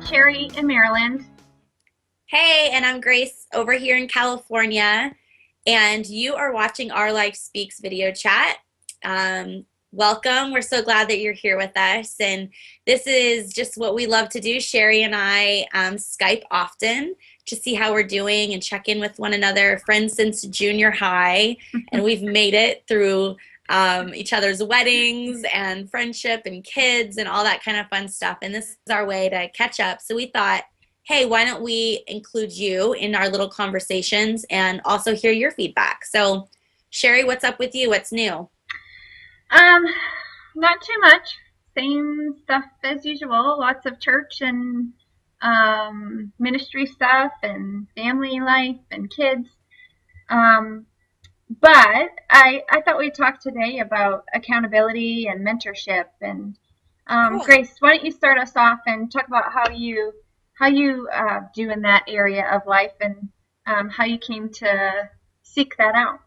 it's Sherry in Maryland. Hey, and I'm Grace over here in California, and you are watching Our Life Speaks video chat. Welcome. We're so glad that you're here with us. And this is just what we love to do. Sherry and I Skype often to see how we're doing and check in with one another, friends since junior high, and we've made it through each other's weddings and friendship and kids and all that kind of fun stuff. And this is our way to catch up. So we thought, hey, why don't we include you in our little conversations and also hear your feedback? So, Sherry, what's up with you? What's new? Um, Not too much. Same stuff as usual. Lots of church and ministry stuff and family life and kids. But I thought we'd talk today about accountability and mentorship. And Cool. Grace, why don't you start us off and talk about how you do in that area of life and how you came to seek that out.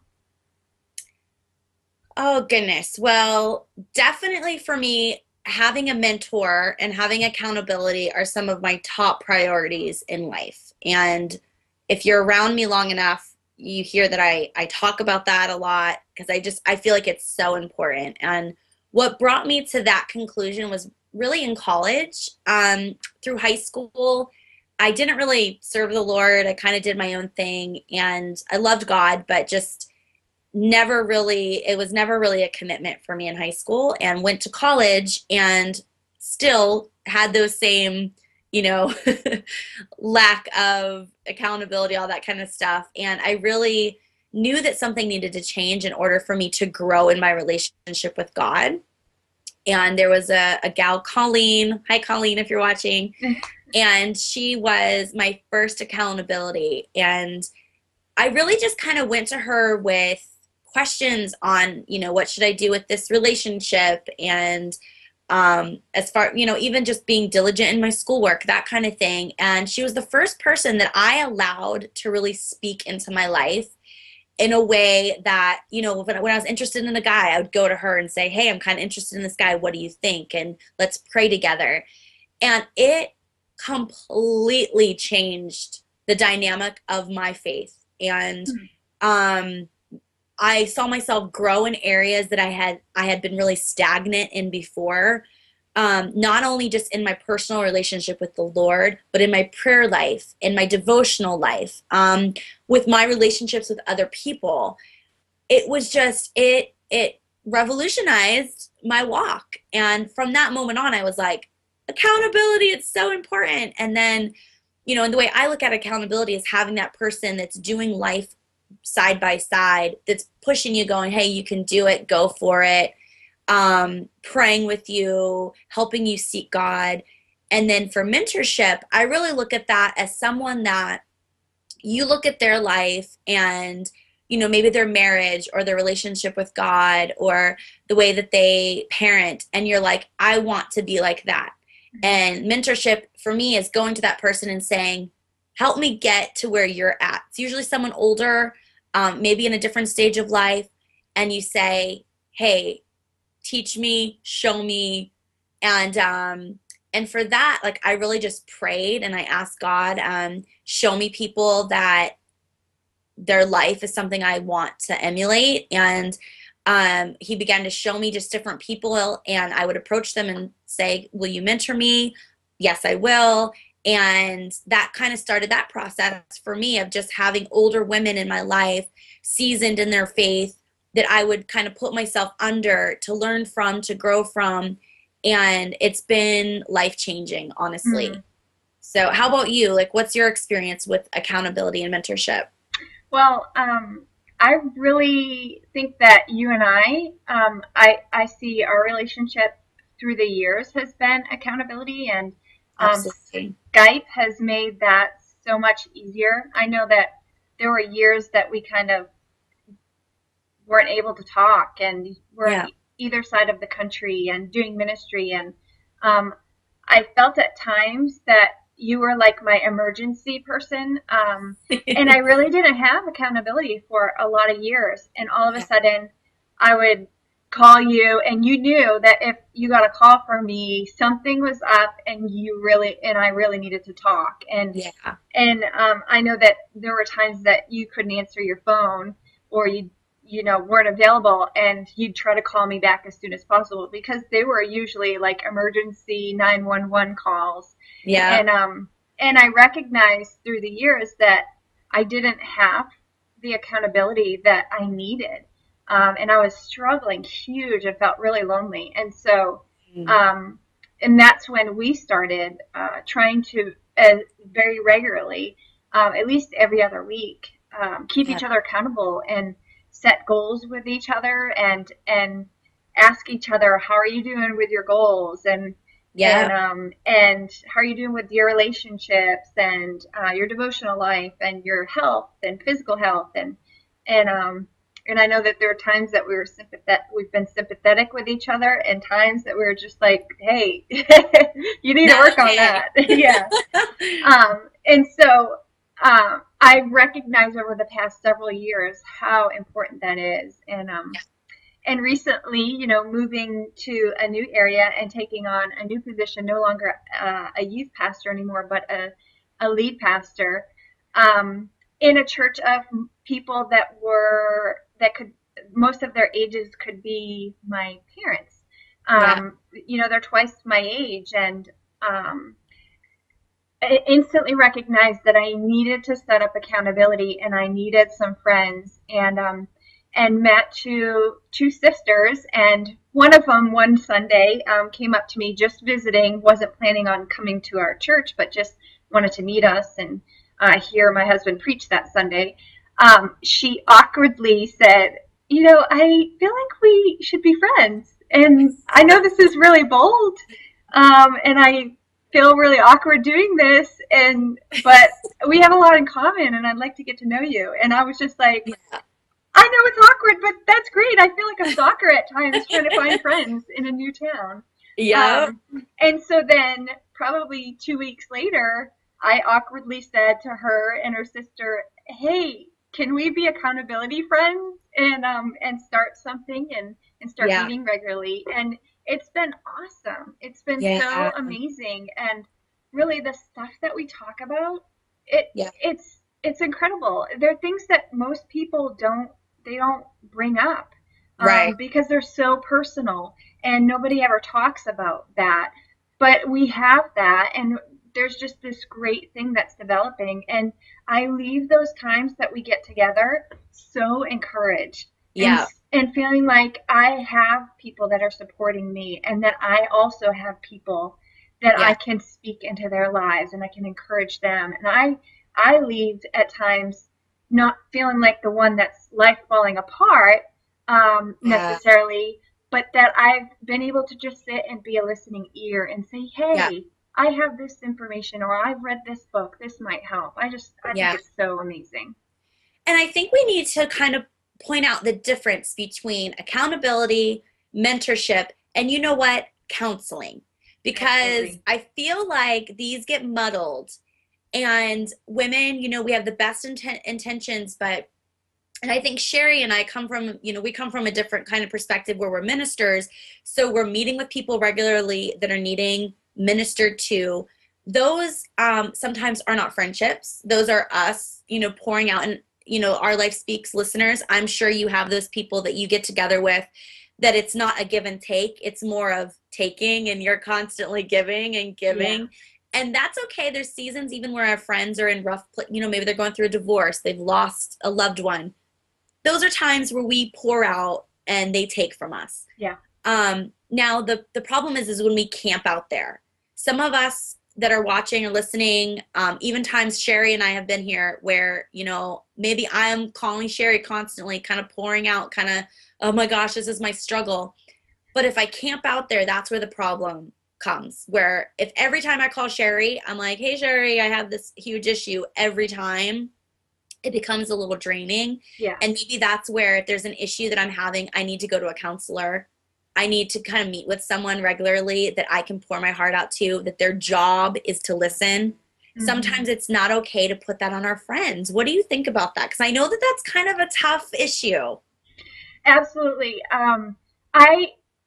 Oh, goodness. Well, definitely for me, having a mentor and having accountability are some of my top priorities in life. And if you're around me long enough, you hear that I talk about that a lot because I feel like it's so important. And what brought me to that conclusion was really in college. Through high school, I didn't really serve the Lord. I kind of did my own thing and I loved God, but just it was never really a commitment for me in high school, and went to college and still had those same, you know, lack of accountability, all that kind of stuff. And I really knew that something needed to change in order for me to grow in my relationship with God. And there was a gal, Colleen. Hi, Colleen, if you're watching. And she was my first accountability. And I really just kind of went to her with questions on, what should I do with this relationship? And as far, even just being diligent in my schoolwork, that kind of thing. And she was the first person that I allowed to really speak into my life in a way that, when I was interested in a guy, I would go to her and say, hey, I'm kind of interested in this guy. What do you think? And let's pray together. And it completely changed the dynamic of my faith. And I saw myself grow in areas that I had been really stagnant in before. Not only just in my personal relationship with the Lord, but in my prayer life, in my devotional life, with my relationships with other people. It was just it revolutionized my walk. And from that moment on, I was like, accountability, it's so important. And then, and the way I look at accountability is having that person that's doing life side by side, that's pushing you, going, hey, you can do it, go for it, praying with you, helping you seek God. And then for mentorship, I really look at that as someone that you look at their life and, maybe their marriage or their relationship with God or the way that they parent, and you're like, I want to be like that. And mentorship for me is going to that person and saying, help me get to where you're at. It's usually someone older, maybe in a different stage of life, and you say, hey, teach me, show me. And for that, like, I really just prayed and I asked God, show me people that their life is something I want to emulate. And he began to show me just different people, and I would approach them and say, will you mentor me? Yes, I will. And that kind of started that process for me of just having older women in my life, seasoned in their faith, that I would kind of put myself under to learn from, to grow from. And it's been life-changing, honestly. Mm. So how about you? Like, what's your experience with accountability and mentorship? Well, I really think that you and I see our relationship through the years has been accountability, and um, Absolutely. Skype has made that so much easier. I know that there were years that we kind of weren't able to talk, and we're on Yeah. either side of the country and doing ministry, and um, I felt at times that you were like my emergency person, and I really didn't have accountability for a lot of years. And all of a Yeah. sudden, I would call you, and you knew that if you got a call from me, something was up, and I really needed to talk. Yeah. And I know that there were times that you couldn't answer your phone, or weren't available, and you'd try to call me back as soon as possible, because they were usually like emergency 911 calls. Yeah. And I recognized through the years that I didn't have the accountability that I needed. And I was struggling huge. I felt really lonely. Mm. Um, and that's when we started trying to very regularly, at least every other week, keep Yeah. each other accountable and set goals with each other, and ask each other, how are you doing with your goals, Yeah. and how are you doing with your relationships, and your devotional life, and your health and physical health, and I know that there are times that we've been sympathetic with each other, and times that we were just like, hey, you need to Not work on okay. that. Yeah. And so I recognize over the past several years how important that is. And recently, moving to a new area and taking on a new position, no longer a youth pastor anymore, but a lead pastor, in a church of people that could, most of their ages could be my parents. Yeah. They're twice my age, and I instantly recognized that I needed to set up accountability, and I needed some friends, and met two sisters, and one of them one Sunday came up to me just visiting, wasn't planning on coming to our church, but just wanted to meet us and hear my husband preach that Sunday. She awkwardly said, I feel like we should be friends, and I know this is really bold, and I feel really awkward doing this, but we have a lot in common, and I'd like to get to know you. And I was just like, Yeah. I know it's awkward, but that's great. I feel like a stalker at times trying to find friends in a new town. Yeah. Um, and so then, probably 2 weeks later, I awkwardly said to her and her sister, "Hey, can we be accountability friends, and start something, and start Yeah. meeting regularly?" And it's been awesome. It's been so Yeah. amazing, and really the stuff that we talk about, it Yeah. it's incredible. There are things that most people don't bring up, Right. because they're so personal, and nobody ever talks about that. But we have that, and there's just this great thing that's developing. And I leave those times that we get together so encouraged, and Yeah. and feeling like I have people that are supporting me, and that I also have people that I Yeah. can speak into their lives, and I can encourage them. And I leave at times not feeling like the one that's life falling apart, Yeah. necessarily, but that I've been able to just sit and be a listening ear and say, Yeah. hey, I have this information, or I've read this book. This might help. I think Yeah. it's so amazing. And I think we need to kind of point out the difference between accountability, mentorship, and you know what? Counseling. Because Absolutely. I feel like these get muddled. And women, we have the best intentions, but and I think Sherry and I come from, we come from a different kind of perspective where we're ministers. So we're meeting with people regularly that are needing ministered to. Those sometimes are not friendships. Those are us, pouring out, and, our life speaks listeners. I'm sure you have those people that you get together with that it's not a give and take. It's more of taking, and you're constantly giving and Yeah. giving. And that's okay. There's seasons even where our friends are in rough, maybe they're going through a divorce, they've lost a loved one. Those are times where we pour out and they take from us. Yeah. Now the problem is when we camp out there. Some of us that are watching or listening, even times Sherry and I have been here where, maybe I'm calling Sherry constantly, kind of pouring out, kind of, oh my gosh, this is my struggle. But if I camp out there, that's where the problem comes. Where if every time I call Sherry, I'm like, hey Sherry, I have this huge issue every time, it becomes a little draining. Yeah. And maybe that's where if there's an issue that I'm having, I need to go to a counselor. I need to kind of meet with someone regularly that I can pour my heart out to, that their job is to listen. Mm-hmm. Sometimes it's not okay to put that on our friends. What do you think about that? Because I know that that's kind of a tough issue. Absolutely. I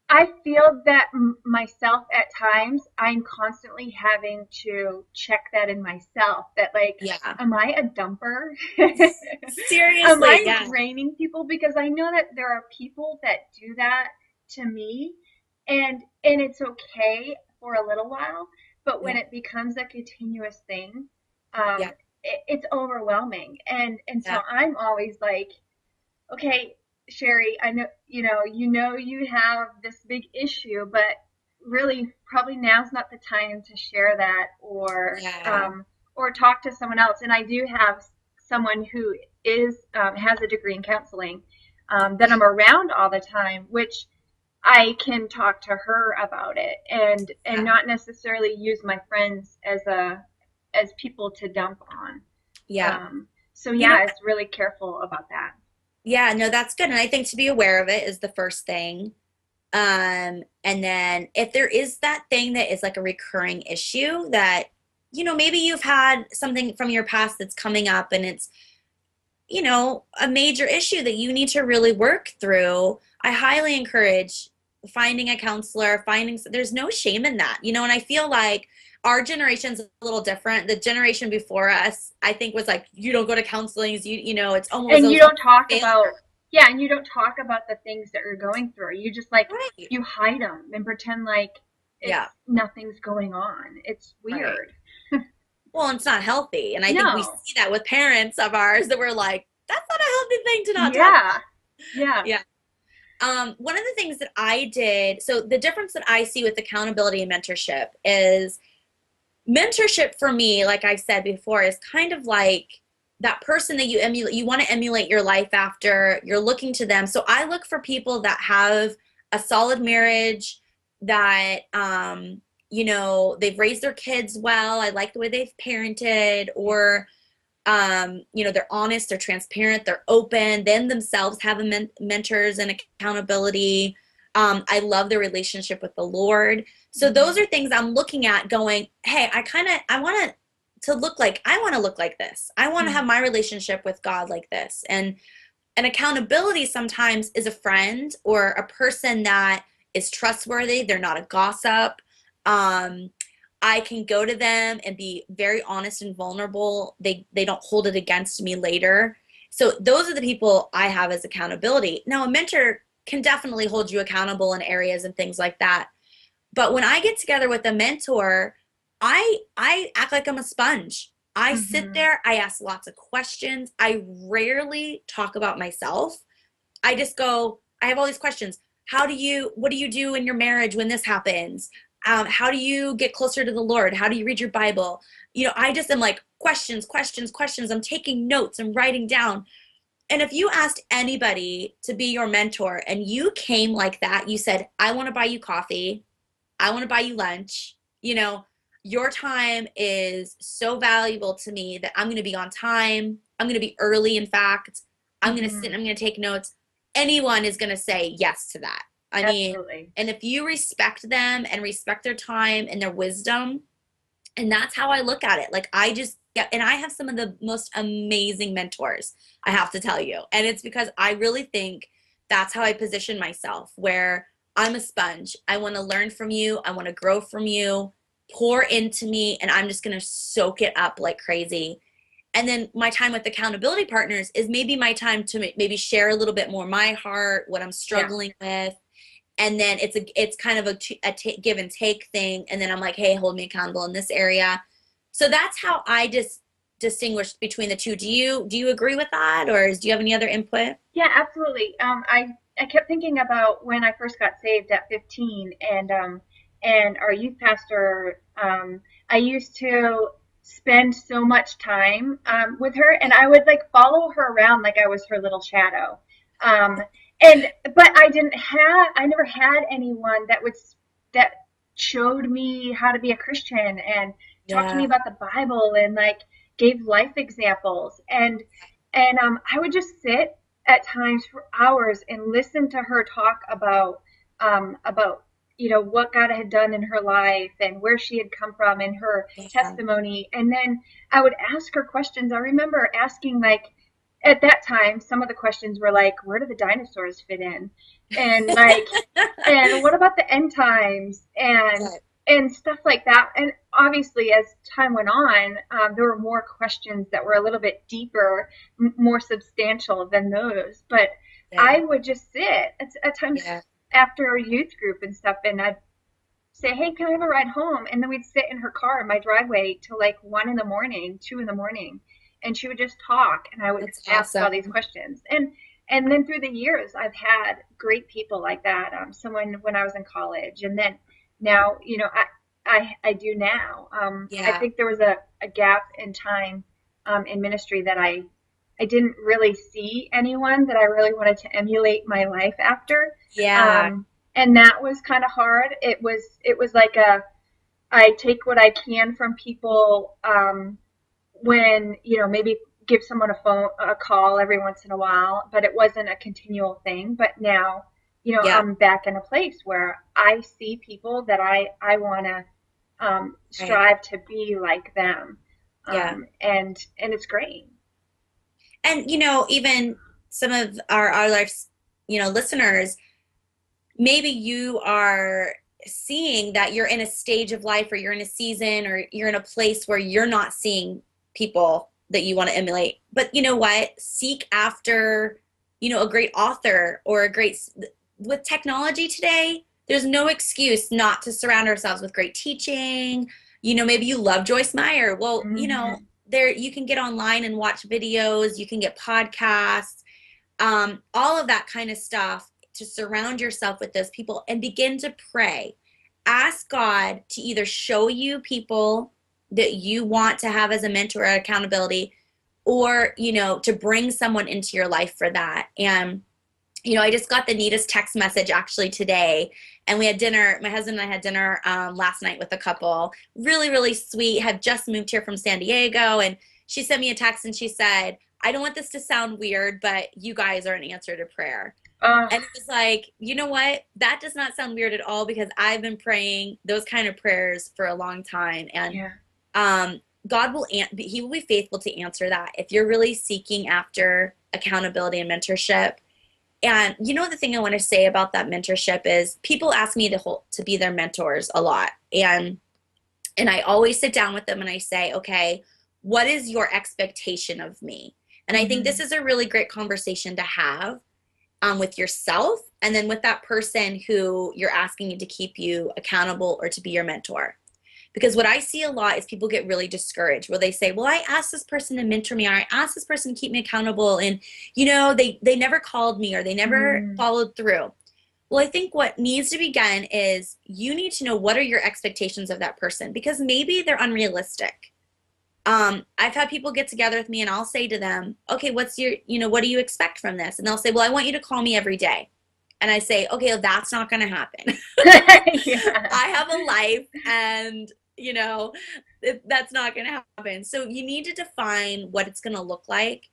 I feel that myself at times I'm constantly having to check that in myself that like Yeah. am I a dumper? Am Seriously, I yeah. draining people because I know that there are people that do that to me and it's okay for a little while, but when Yeah. it becomes a continuous thing, Yeah. it's overwhelming and so Yeah. I'm always like okay, Sherry, I know you have this big issue, but really probably now's not the time to share that Yeah. or talk to someone else. And I do have someone who is has a degree in counseling that I'm around all the time, which I can talk to her about it and Yeah. not necessarily use my friends as people to dump on. Yeah. So You know, yeah, it's really careful about that. yeah, no, that's good. And I think to be aware of it is the first thing. And then if there is that thing that is like a recurring issue that, maybe you've had something from your past that's coming up and it's, a major issue that you need to really work through, I highly encourage finding a counselor, there's no shame in that, and I feel like our generation's a little different. The generation before us, I think, was like, you don't go to counseling, it's almost, And it you was don't almost talk a about failure. yeah, and you don't talk about the things that you're going through. You just like Right. you hide them and pretend like Yeah. it's nothing's going on. It's Right. weird. Well, it's not healthy. And I think we No. see that with parents of ours that we're like, that's not a healthy thing to not talk Yeah. about. Yeah. Yeah. One of the things that I did, so the difference that I see with accountability and mentorship is mentorship for me, like I said before, is kind of like that person that you emulate, you want to emulate your life after, you're looking to them. So I look for people that have a solid marriage, that, they've raised their kids well. I like the way they've parented, or, they're honest, they're transparent, they're open, then themselves have mentors and accountability. I love their relationship with the Lord. So those Hmm. are things I'm looking at going, hey, I want I want to look like this. I want to have Hmm. my relationship with God like this. And accountability sometimes is a friend or a person that is trustworthy. They're not a gossip. Um, I can go to them and be very honest and vulnerable. They don't hold it against me later. So those are the people I have as accountability. Now, a mentor can definitely hold you accountable in areas and things like that. But when I get together with a mentor, I act like I'm a sponge. I sit Hmm. there, I ask lots of questions. I rarely talk about myself. I just go, I have all these questions. What do you do in your marriage when this happens? How do you get closer to the Lord? How do you read your Bible? I just am like, questions, questions, questions. I'm taking notes and writing down. And if you asked anybody to be your mentor and you came like that, you said, I want to buy you coffee, I want to buy you lunch. Your time is so valuable to me that I'm going to be on time. I'm going to be early, in fact. I'm going to sit Hmm. and I'm going to take notes. Anyone is going to say yes to that. I mean, Absolutely. and if you respect them and respect their time and their wisdom, and that's how I look at it. Like, I just, yeah, and I have some of the most amazing mentors, I have to tell you. And it's because I really think that's how I position myself, where I'm a sponge. I want to learn from you, I want to grow from you, pour into me, and I'm just going to soak it up like crazy. And then my time with accountability partners is maybe my time to maybe share a little bit more my heart, what I'm Yeah. struggling with, and then it's kind of a give and take thing, and then I'm like, hey, hold me accountable in this area. So that's how I just distinguish between the two. Do you agree with that, or do you have any other input? Yeah, absolutely. I kept thinking about when I first got saved at 15, and our youth pastor. I used to spend so much time with her, and I would like follow her around like I was her little shadow. Um, and but I never had anyone that showed me how to be a Christian and talked to me Yeah. about the Bible and like gave life examples and I would just sit at times for hours and listen to her talk about what God had done in her life and where she had come from and her Yeah. testimony. And then I would ask her questions. I remember asking like, at that time, some of the questions were like, where do the dinosaurs fit in? And like, and what about the end times? Yeah, And stuff like that. And obviously, as time went on, there were more questions that were a little bit deeper, more substantial than those. But yeah, I would just sit at times yeah. after a youth group and stuff, and I'd say, "Hey, can I have a ride home?" And then we'd sit in her car in my driveway till like 1 in the morning, 2 in the morning, and she would just talk, and I would That's ask all these awesome. questions. And then through the years, I've had great people like that. Someone when I was in college, and then now, I do now. I Yeah, think there was a gap in time in ministry that I didn't really see anyone that I really wanted to emulate my life after. yeah, Um, and that was kind of hard. It was like I take what I can from people when maybe give someone a call every once in a while, but it wasn't a continual thing. But now yeah, I'm back in a place where I see people that I want to right. strive to be like them, Yeah. and it's great. And even some of our lives, listeners, maybe you are seeing that you're in a stage of life or you're in a season or you're in a place where you're not seeing people that you want to emulate. But you know what? Seek after, a great author or a great, with technology today, there's no excuse not to surround ourselves with great teaching. Maybe you love Joyce Meyer. Well, Hmm. there you can get online and watch videos, you can get podcasts, all of that kind of stuff, to surround yourself with those people and begin to pray. Ask God to either show you people that you want to have as a mentor or accountability, or, to bring someone into your life for that. And, I just got the neatest text message actually today. And we had dinner. My husband and I had dinner last night with a couple. Really, really sweet. Have just moved here from San Diego. And she sent me a text and she said, I don't want this to sound weird, but you guys are an answer to prayer. Uh, And it was like, you know what? That does not sound weird at all, because I've been praying those kind of prayers for a long time. And yeah. um, God He will be faithful to answer that if you're really seeking after accountability and mentorship. And the thing I want to say about that mentorship is people ask me to be their mentors a lot. And I always sit down with them and I say, okay, what is your expectation of me? And I think this Hmm. is a really great conversation to have with yourself, and then with that person who you're asking to keep you accountable or to be your mentor. Because what I see a lot is people get really discouraged where they say, well, I asked this person to mentor me, or I asked this person to keep me accountable, and they never called me or they never Hmm. followed through. Well, I think what needs to begin is you need to know what are your expectations of that person, because maybe they're unrealistic. I've had people get together with me and I'll say to them, okay, what do you expect from this? And they'll say, well, I want you to call me every day. And I say, okay, well, that's not going to happen. Yeah. I have a life, and, that's not going to happen. So you need to define what it's going to look like.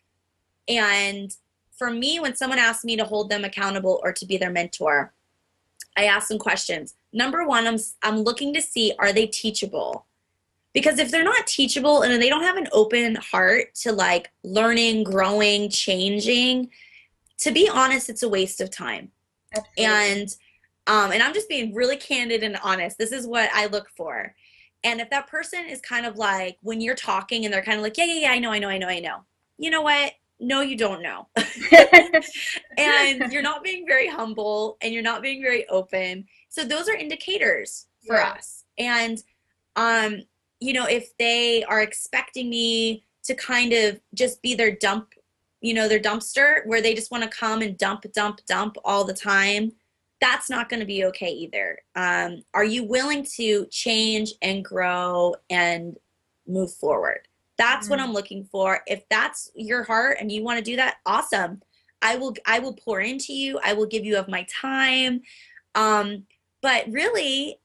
And for me, when someone asks me to hold them accountable or to be their mentor, I ask them questions. Number one, I'm looking to see, are they teachable? Because if they're not teachable and they don't have an open heart to like learning, growing, changing, to be honest, it's a waste of time. Absolutely. And I'm just being really candid and honest. This is what I look for. And if that person is kind of like, when you're talking and they're kind of like, yeah, yeah, yeah, I know, I know, I know, I know. You know what? No, you don't know. And you're not being very humble and you're not being very open. So those are indicators for Yeah. us. And um, if they are expecting me to kind of just be their their dumpster where they just want to come and dump, dump, dump all the time, that's not going to be okay either. Are you willing to change and grow and move forward? That's what Mm. I'm looking for. If that's your heart and you want to do that, awesome. I will pour into you. I will give you of my time. Um, but really,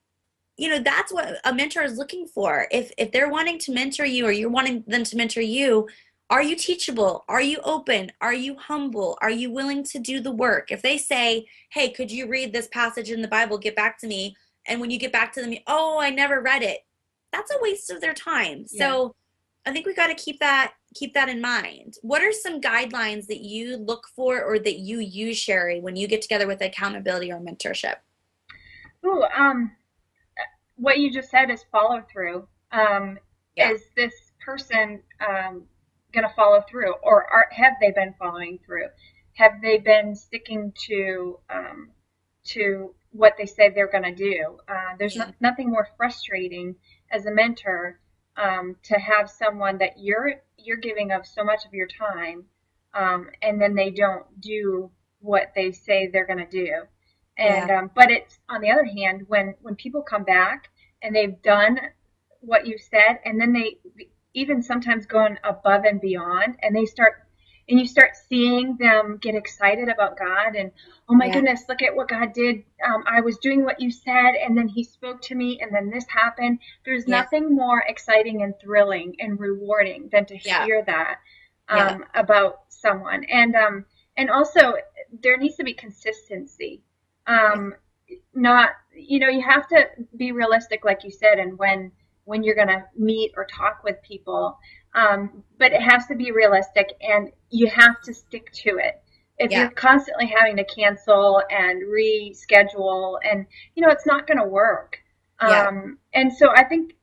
that's what a mentor is looking for. If they're wanting to mentor you or you're wanting them to mentor you, are you teachable? Are you open? Are you humble? Are you willing to do the work? If they say, hey, could you read this passage in the Bible, get back to me, and when you get back to them, oh, I never read it, that's a waste of their time. Yeah. So I think we got to keep that in mind. What are some guidelines that you look for or that you use, Sherry, when you get together with accountability or mentorship? Ooh, what you just said is follow through. Yeah. Is this person going to follow through, or have they been following through? Have they been sticking to what they say they're going to do? There's Yeah. nothing more frustrating as a mentor to have someone that you're giving of so much of your time, and then they don't do what they say they're going to do. And Yeah. but it's on the other hand, when people come back and they've done what you said, and then they even sometimes going above and beyond, and you start seeing them get excited about God, and oh my Yeah. goodness, look at what God did. I was doing what you said, and then He spoke to me, and then this happened. There's Yeah. nothing more exciting and thrilling and rewarding than to Yeah. hear that Yeah. about someone. And also there needs to be consistency. Yeah. Um, Not, you have to be realistic, like you said, and when you're going to meet or talk with people, but it has to be realistic, and you have to stick to it. If Yeah. you're constantly having to cancel and reschedule, and it's not going to work. Yeah. And so I think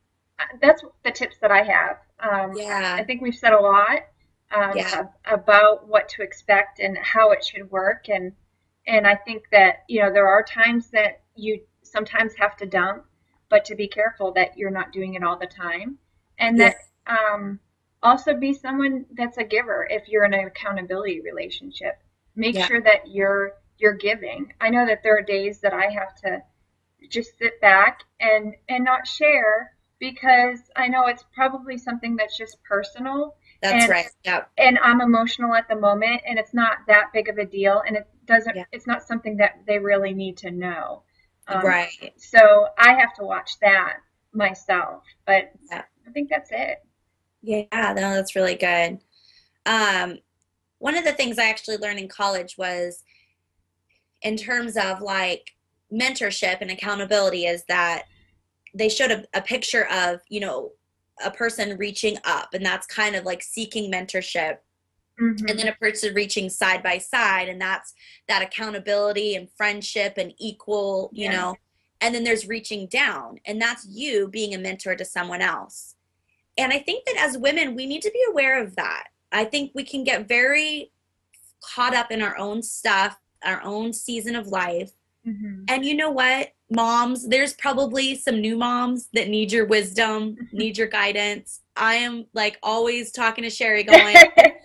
that's the tips that I have. I Yeah. think we've said a lot Yeah. about what to expect and how it should work, and I think that there are times that you sometimes have to dump, but to be careful that you're not doing it all the time, and Yeah. that also be someone that's a giver. If you're in an accountability relationship, make Yeah. sure that you're giving. I know that there are days that I have to just sit back and not share, because I know it's probably something that's just personal, That's and right. Yeah. I'm emotional at the moment, and it's not that big of a deal, and Yeah. it's not something that they really need to know. Um, Right. so I have to watch that myself, but Yeah. I think that's it. Yeah. No, that's really good. Um, One of the things I actually learned in college was in terms of like mentorship and accountability is that they showed a picture of, a person reaching up, and that's kind of like seeking mentorship, and then Hmm. a person reaching side by side, and that's that accountability and friendship and equal, Yeah. and then there's reaching down, and that's you being a mentor to someone else. And I think that as women, we need to be aware of that. I think we can get very caught up in our own stuff, our own season of life. Hmm. And you know what, moms, there's probably some new moms that need your wisdom, need your guidance. I am like always talking to Sherry going,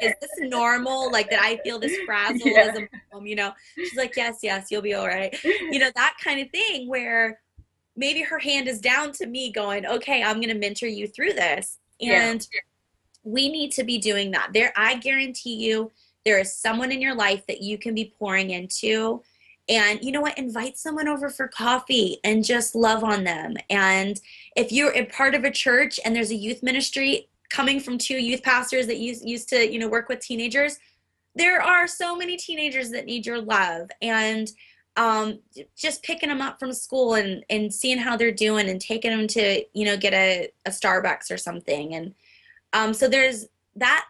is this normal? Like that I feel this frazzled Yeah. as a mom. She's like, yes, yes, you'll be all right. That kind of thing where maybe her hand is down to me going, okay, I'm going to mentor you through this. Yeah. And we need to be doing that. I guarantee you, there is someone in your life that you can be pouring into. And you know what? Invite someone over for coffee and just love on them. And if you're a part of a church and there's a youth ministry coming from two youth pastors that used to, work with teenagers, there are so many teenagers that need your love. And just picking them up from school and seeing how they're doing and taking them to, get a Starbucks or something. And so there's that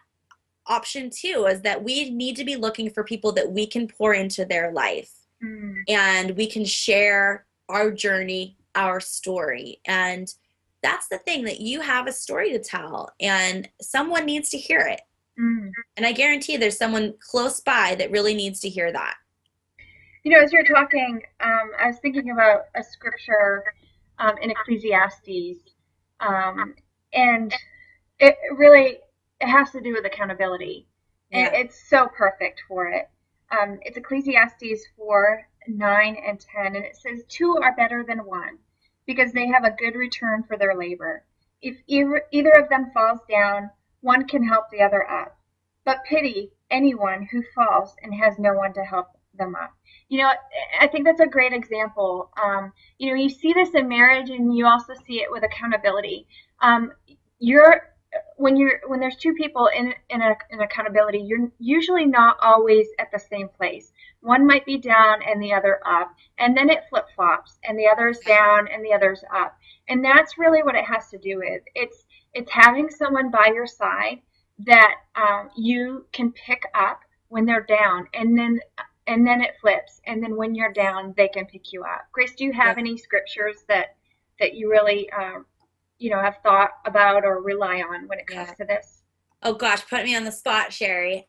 option too, is that we need to be looking for people that we can pour into their life, Mm. and we can share our journey, our story. And that's the thing, that you have a story to tell and someone needs to hear it. Mm. And I guarantee there's someone close by that really needs to hear that. As you're talking, I was thinking about a scripture in Ecclesiastes, um, and it really it has to do with accountability, and Yeah. it's so perfect for it. It's Ecclesiastes 4:9 and 10, and it says, "Two are better than one, because they have a good return for their labor. If either of them falls down, one can help the other up. But pity anyone who falls and has no one to help them up." You know, I think that's a great example. You see this in marriage, and you also see it with accountability. You're when there's two people in accountability, you're usually not always at the same place. One might be down and the other up, and then it flip flops, and the other's down and the other's up, and that's really what it has to do with. It's having someone by your side that you can pick up when they're down, and then it flips, and then when you're down, they can pick you up. Grace, do you Yeah. have any scriptures that you really have thought about or rely on when it comes Yeah. to this? Oh gosh, put me on the spot, Sherry.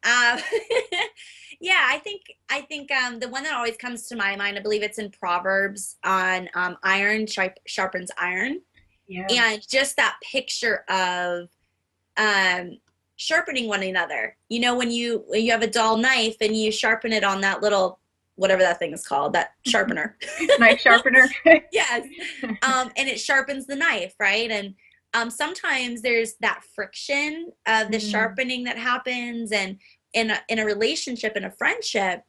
Yeah, I think the one that always comes to my mind, I believe it's in Proverbs on iron sharpens iron, Yeah. and just that picture of um, sharpening one another. You know, when you have a dull knife and you sharpen it on that little whatever that thing is called, that sharpener. Knife sharpener. Yes. And it sharpens the knife, right? And sometimes there's that friction of the Mm, sharpening that happens, and in a relationship, in a friendship,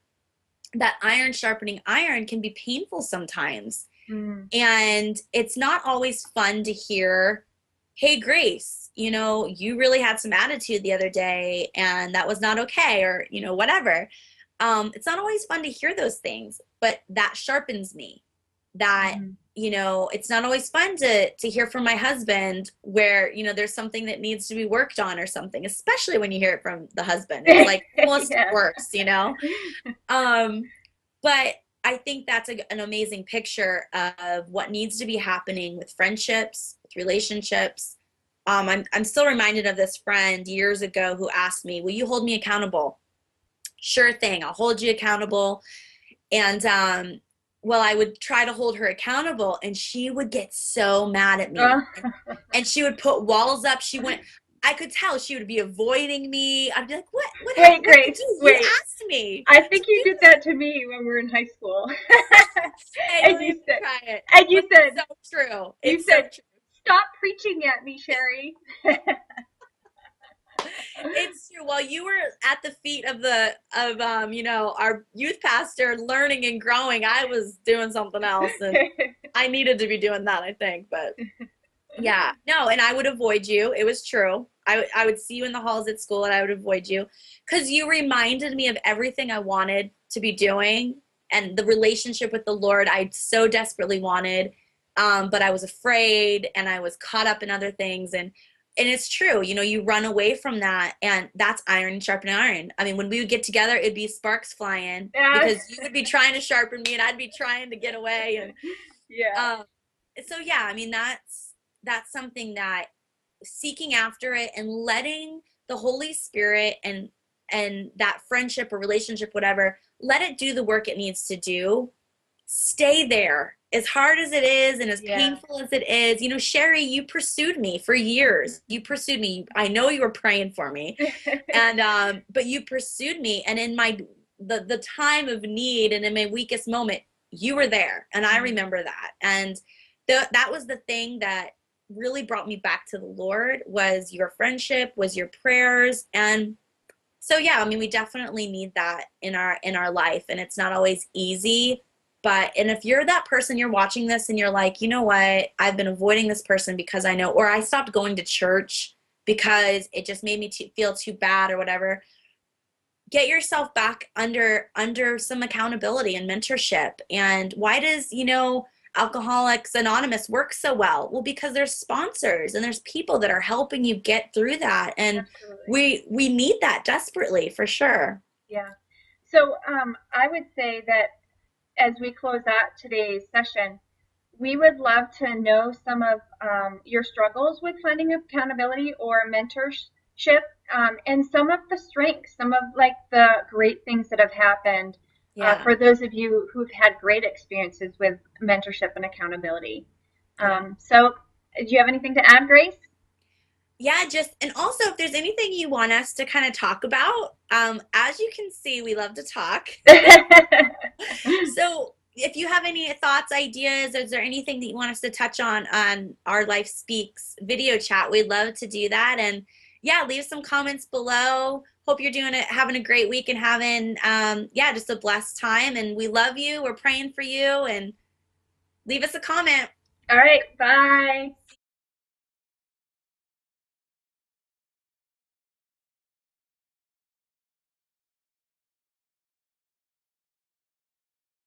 that iron sharpening iron can be painful sometimes. mm, And it's not always fun to hear, hey, Grace, you really had some attitude the other day and that was not okay, or, whatever. It's not always fun to hear those things, but that sharpens me. That, mm. it's not always fun to hear from my husband where, there's something that needs to be worked on or something, especially when you hear it from the husband. It's like almost Yeah. worse. Um, but I think that's an amazing picture of what needs to be happening with friendships, with relationships. I'm still reminded of this friend years ago who asked me, "Will you hold me accountable?" Sure thing, I'll hold you accountable. And well, I would try to hold her accountable, and she would get so mad at Uh, me, and she would put walls up. I could tell she would be avoiding me. I'd be like, Wait, what did Grace, you do? You wait. asked me I to think you do did that to me when we were in high school. Hey, and don't you even said, try it. and you But it's said, so true. you It's so said, true. stop preaching at me, Sherry. It's true. While you were at the feet of our youth pastor learning and growing, I was doing something else, and I needed to be doing that, I think. But yeah, no, and I would avoid you. It was true. I would see you in the halls at school and I would avoid you because you reminded me of everything I wanted to be doing and the relationship with the Lord I so desperately wanted. But I was afraid and I was caught up in other things, and it's true, you run away from that, and that's iron sharpening iron. I mean, when we would get together, it'd be sparks flying Yeah. because you would be trying to sharpen me and I'd be trying to get away. And Yeah. um, so yeah, I mean that's something that seeking after it and letting the Holy Spirit and that friendship or relationship, whatever, let it do the work it needs to do. Stay there. As hard as it is and as Yeah. painful as it is, Sherry, you pursued me for years. You pursued me. I know you were praying for me. And but you pursued me, and in the time of need and in my weakest moment, you were there, and I remember that. And that was the thing that really brought me back to the Lord, was your friendship, was your prayers. And so yeah, I mean, we definitely need that in our life, and it's not always easy. And if you're that person, you're watching this and you're like, you know what, I've been avoiding this person because I know, or I stopped going to church because it just made me feel too bad or whatever, get yourself back under some accountability and mentorship. And why does, Alcoholics Anonymous work so well? Well, because there's sponsors and there's people that are helping you get through that. And Absolutely. we need that desperately, for sure. Yeah. So I would say that as we close out today's session, we would love to know some of your struggles with finding accountability or mentorship, and some of the strengths, some of like the great things that have happened Yeah. for those of you who've had great experiences with mentorship and accountability. Yeah. So, do you have anything to add, Grace? Yeah, and also if there's anything you want us to kind of talk about, as you can see, we love to talk. So if you have any thoughts, ideas, is there anything that you want us to touch on our Life Speaks video chat? We'd love to do that. And yeah, leave some comments below. Hope you're having a great week and having, yeah, just a blessed time. And we love you. We're praying for you. And leave us a comment. All right, bye.